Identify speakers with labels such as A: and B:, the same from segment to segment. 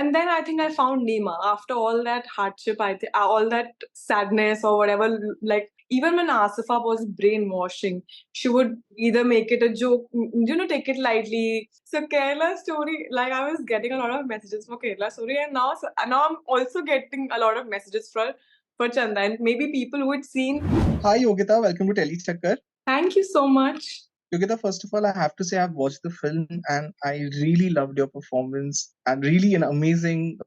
A: and then I think I found Nimah. After all that hardship, all that sadness or whatever, like even when Asifa was brainwashing, she would either make it a joke, take it lightly. So Kerala story, like I was getting a lot of messages for Kerala story, and now I'm also getting a lot of messages for Chanda, and maybe people who had seen.
B: Hi Yogita, welcome to TellyChakkar.
A: Thank you so much.
B: Yogita, first of all, I have to say I've watched the film and I really loved your performance and really an amazing,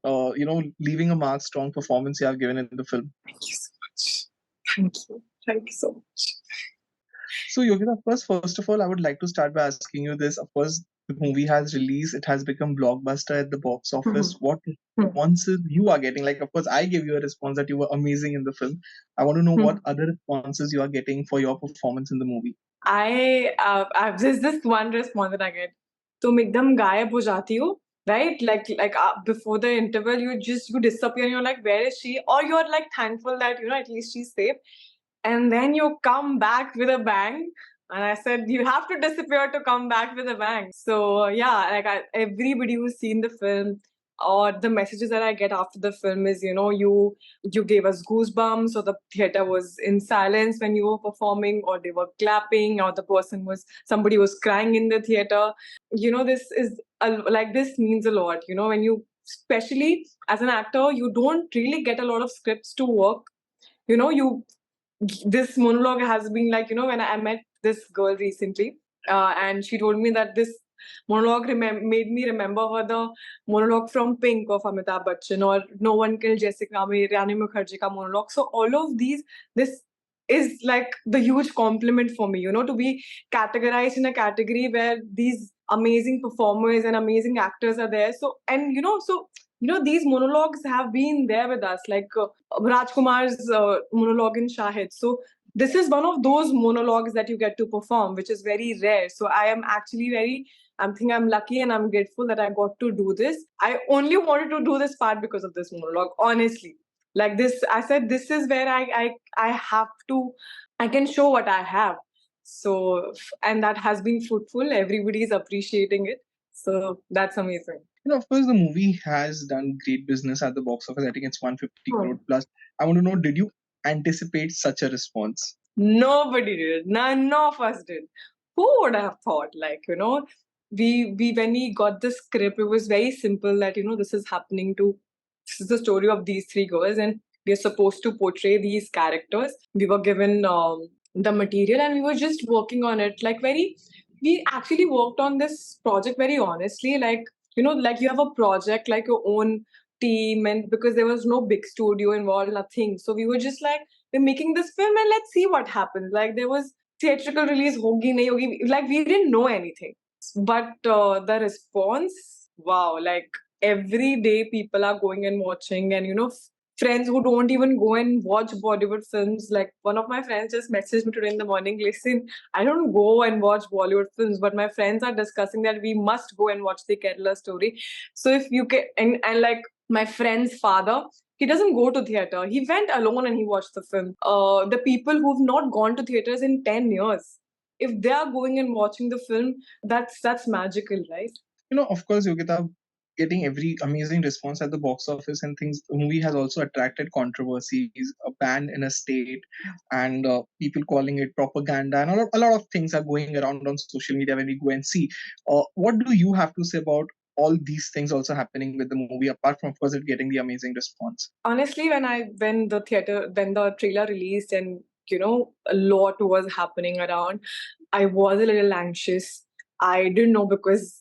B: leaving a mark, strong performance you have given in the film.
A: Thank you so much. Thank you. Thank you so much.
B: So Yogita, first of all, I would like to start by asking you this. Of course, the movie has released, it has become blockbuster at the box office. What responses you are getting? Like, of course, I gave you a response that you were amazing in the film. I want to know what other responses you are getting for your performance in the movie.
A: I've just this one response that I get. तुम एकदम गायब हो जाती हो, right? Like before the interval, you disappear and you're like, where is she? Or you're like thankful that at least she's safe, and then you come back with a bang. And I said, you have to disappear to come back with a bang. So yeah, like everybody who's seen the film, or the messages that I get after the film is, you gave us goosebumps, or the theater was in silence when you were performing, or they were clapping, or somebody was crying in the theater. This means a lot. When you, especially as an actor, you don't really get a lot of scripts to work. This monologue has been like, when I met this girl recently, and she told me that this monologue made me remember her the monologue from Pink of Amitabh Bachchan, or No One Killed Jessica, Rani Mukherjee ka monologue. So all of this is like the huge compliment for me, to be categorized in a category where these amazing performers and amazing actors are there. So, and these monologues have been there with us, like Rajkumar's monologue in Shahid. So this is one of those monologues that you get to perform, which is very rare. So I am actually I'm lucky and I'm grateful that I got to do this. I only wanted to do this part because of this monologue, honestly. Like this, I said, this is where I can show what I have. So, and that has been fruitful. Everybody is appreciating it. So that's amazing.
B: Of course, the movie has done great business at the box office. I think it's 150 crore plus. I want to know, did you anticipate such a response?
A: Nobody did. None of us did. Who would have thought? Like, we when we got the script, it was very simple that, this is the story of these three girls, and we are supposed to portray these characters. We were given the material and we were just working on it. We actually worked on this project very honestly. Like you have a project, like your own team, and because there was no big studio involved, nothing. So we were just like, we're making this film and let's see what happens. Like there was theatrical release, hogi, nahi hogi. Like we didn't know anything. But the response, wow, like every day people are going and watching, and friends who don't even go and watch Bollywood films. Like one of my friends just messaged me today in the morning, listen, I don't go and watch Bollywood films, but my friends are discussing that we must go and watch the Kerala story. So if you can, and like my friend's father, he doesn't go to theater. He went alone and he watched the film. The people who've not gone to theaters in 10 years, if they are going and watching the film, that's magical, right?
B: Of course, Yogita, getting every amazing response at the box office and things, the movie has also attracted controversies, a ban in a state, and people calling it propaganda, and a lot of things are going around on social media when we go and see. What do you have to say about all these things also happening with the movie, apart from, of course, it getting the amazing response?
A: Honestly, when the trailer released, and a lot was happening around, I was a little anxious. I didn't know, because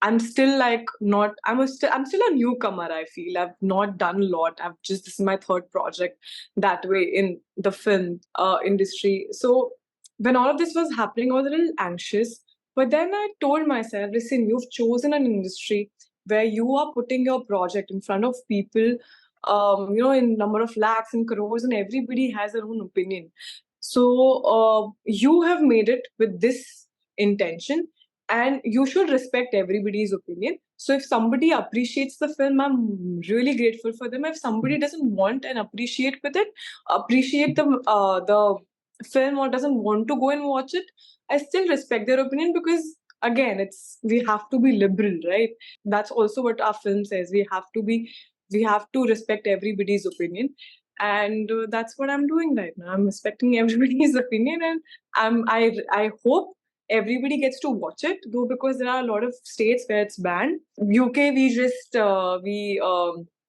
A: I'm still like not I'm still a newcomer. I feel I've not done a lot. This is my third project that way in the film industry. So when all of this was happening, I was a little anxious. But then I told myself, listen, you've chosen an industry where you are putting your project in front of people, in number of lakhs and crores, and everybody has their own opinion. So you have made it with this intention, and you should respect everybody's opinion. So if somebody appreciates the film, I'm really grateful for them. If somebody doesn't want and appreciate the film, or doesn't want to go and watch it, I still respect their opinion, because again, we have to be liberal, right? That's also what our film says. We have to respect everybody's opinion, and that's what I'm doing right now. I'm respecting everybody's opinion, and I hope everybody gets to watch it, though, because there are a lot of states where it's banned. UK,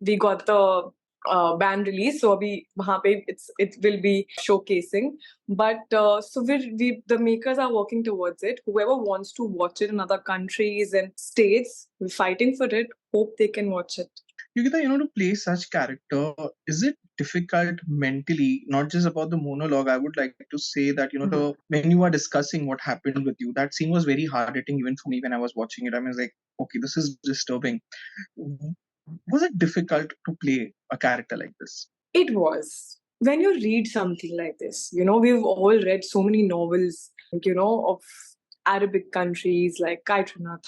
A: we got the band release, so abhi wahan pe it will be showcasing. But we the makers are working towards it. Whoever wants to watch it in other countries and states, we're fighting for it. Hope they can watch it.
B: Yogita, to play such character, is it difficult mentally? Not just about the monologue. I would like to say that when you are discussing what happened with you, that scene was very hard hitting even for me when I was watching it. I was like, okay, this is disturbing. Was it difficult to play a character like this?
A: It was. When you read something like this, we've all read so many novels, of Arabic countries like Kaitrina,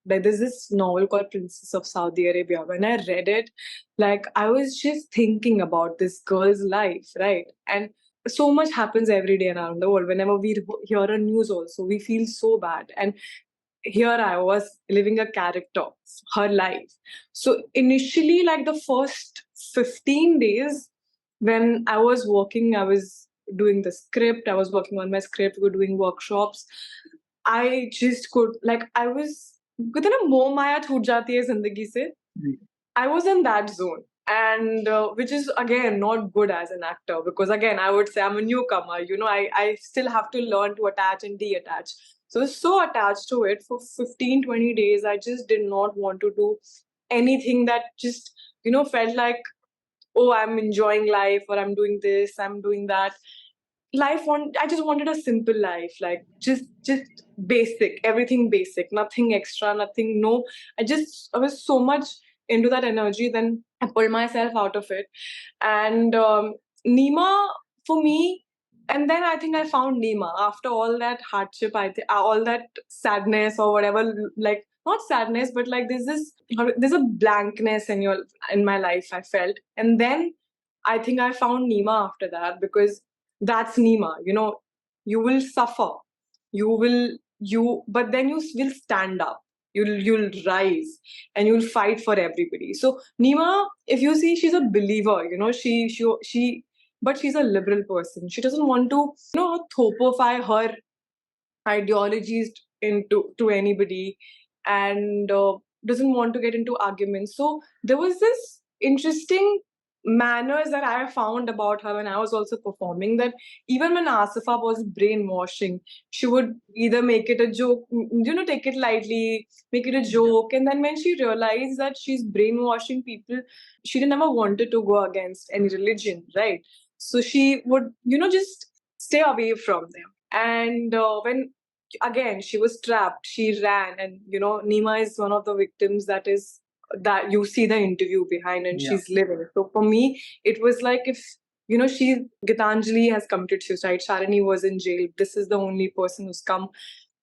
A: like there's this novel called Princess of Saudi Arabia. When I read it, like I was just thinking about this girl's life, right? And so much happens every day around the world. Whenever we hear a news also, we feel so bad. And here I was living a character, her life. So initially, like the first 15 days when I was working, I was doing the script, I was working on my script, we were doing workshops. I just could, like, I was, कहते हैं ना, मोह माया छूट जाती है जिंदगी से. I was in that zone. And which is again not good as an actor, because again I would say I'm a newcomer. I still have to learn to attach and detach. So I was so attached to it for 15, 20 days. I just did not want to do anything that just, felt like, oh, I'm enjoying life, or I'm doing this, I'm doing that. I just wanted a simple life, like just basic, everything basic, nothing extra, nothing, no. I was so much into that energy, then I pulled myself out of it. And Nima, for me, and then I think I found Nima after all that hardship, all that sadness or whatever, like not sadness, but like there's a blankness in my life, I felt. And then I think I found Nima after that, because that's Nima. You will suffer. But then you will stand up. You'll rise, and you'll fight for everybody. So Nima, if you see, she's a believer. But she's a liberal person. She doesn't want to, thopify her ideologies to anybody, and doesn't want to get into arguments. So there was this interesting manners that I found about her when I was also performing, that even when Asifa was brainwashing, she would either make it a joke, take it lightly, make it a joke. And then when she realized that she's brainwashing people, she didn't ever wanted to go against any religion, right? So she would, just stay away from them. And when again she was trapped, she ran. And Nima is one of the victims that you see the interview behind, and she's living. So for me, it was like, if Gitanjali has committed suicide, Shalini was in jail, this is the only person who's come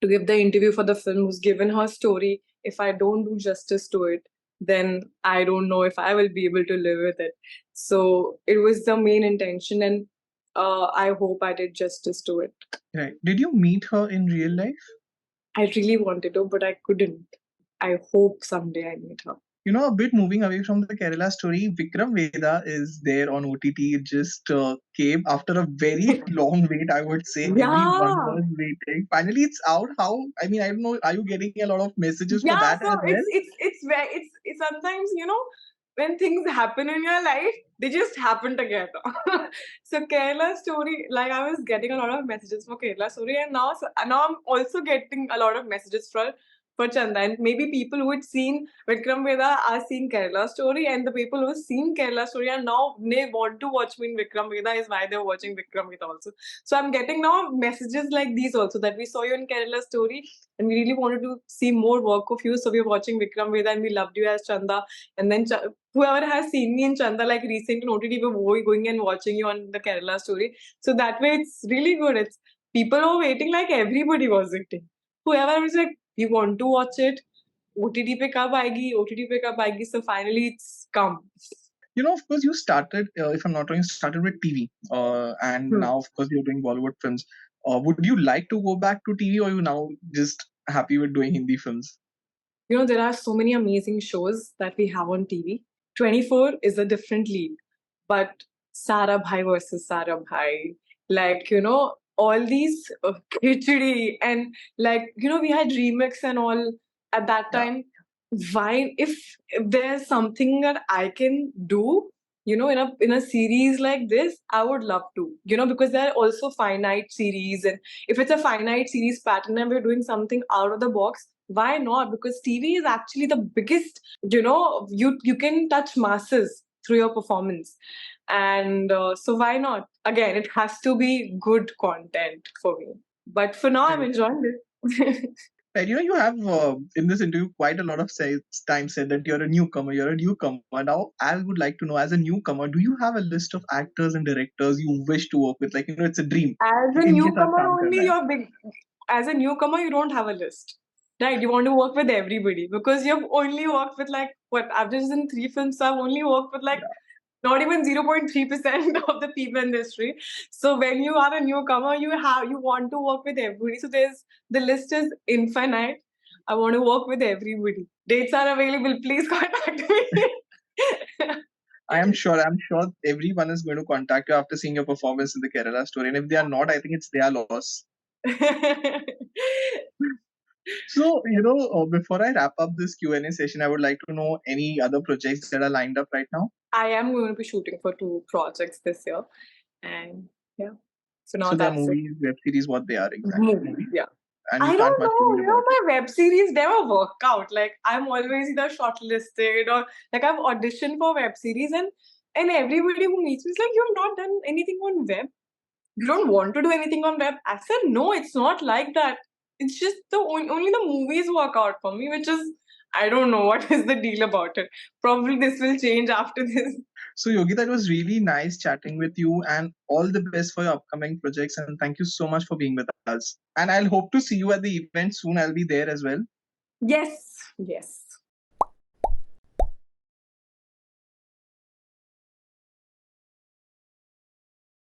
A: to give the interview for the film, who's given her story. If I don't do justice to it, then I don't know if I will be able to live with it. So it was the main intention, and I hope I did justice to it.
B: Right. Did you meet her in real life?
A: I really wanted to, but I couldn't. I hope someday I meet her.
B: A bit moving away from the Kerala story, Vikram Veda is there on OTT. It just came after a very long wait, I would say.
A: Yeah.
B: Everyone was waiting. Finally, it's out. How? I mean, I don't know. Are you getting a lot of messages for that
A: so
B: as well?
A: it's sometimes, when things happen in your life, they just happen together. So Kerala story, like I was getting a lot of messages for Kerala story, and now I'm also getting a lot of messages for Chanda. And maybe people who had seen Vikram Veda are seeing Kerala story, and the people who have seen Kerala story are now, they want to watch me in Vikram Veda, is why they're watching Vikram Veda also. So I'm getting now messages like these also, that we saw you in Kerala story and we really wanted to see more work of you, so we're watching Vikram Veda and we loved you as Chanda. And then whoever has seen me in Chanda, like recently on OTT, we're going and watching you on the Kerala story. So that way it's really good. It's people are waiting, like everybody was waiting. Whoever was like, we want to watch it. OTT pe kab aayegi? So finally it's come.
B: Of course, you started, if I'm not wrong, you started with TV. And now, of course, you're doing Bollywood films. Would you like to go back to TV, or you now just happy with doing Hindi films.
A: You know, there are so many amazing shows that we have on TV. 24 is a different league, but Sara Bhai versus Sara Bhai, like, you know, all these khichdi and like, you know, we had remix and all at that
B: Yeah.
A: time. Why, if there's something that I can do, you know, in a series like this, I would love to, you know, because there are also finite series, and if it's a finite series pattern and we're doing something out of the box, why not? Because TV is actually the biggest, you know, you can touch masses through your performance, and so why not? Again, it has to be good content for me, but for now I'm
B: Right.
A: enjoying it.
B: Right. You have in this interview quite a lot of time said that you're a newcomer. You're a newcomer. Now, I would like to know, as a newcomer, do you have a list of actors and directors you wish to work with? Like, it's a dream.
A: As a
B: इनके साथ
A: newcomer
B: काम
A: only,
B: करना है.
A: you're big. As a newcomer, you don't have a list, right? You want to work with everybody because you've only worked with like what? I've just in 3 films, so I've only worked with like
B: Yeah.
A: not even 0.3% of the people industry. So when you are a newcomer, you want to work with everybody. So the list is infinite. I want to work with everybody. Dates are available. Please contact me.
B: I'm sure everyone is going to contact you after seeing your performance in the Kerala story. And if they are not, I think it's their loss. So, before I wrap up this Q&A session, I would like to know any other projects that are lined up right now.
A: I am going to be shooting for 2 projects this year, and yeah. So now
B: So they are
A: that's it.
B: movies, web series, what they are exactly.
A: Movies, yeah.
B: And
A: I
B: you can't
A: don't
B: much
A: know.
B: reveal
A: You know,
B: about it.
A: my web series never work out. Like I'm always either shortlisted or like I've auditioned for web series, and everybody who meets me is like, "You've not done anything on web. You don't want to do anything on web." I said, "No, it's not like that. It's just only the movies work out for me, which is I don't know what is the deal about it. Probably this will change after this."
B: So, Yogi, that was really nice chatting with you, and all the best for your upcoming projects. And thank you so much for being with us. And I'll hope to see you at the event soon. I'll be there as well.
A: Yes, yes.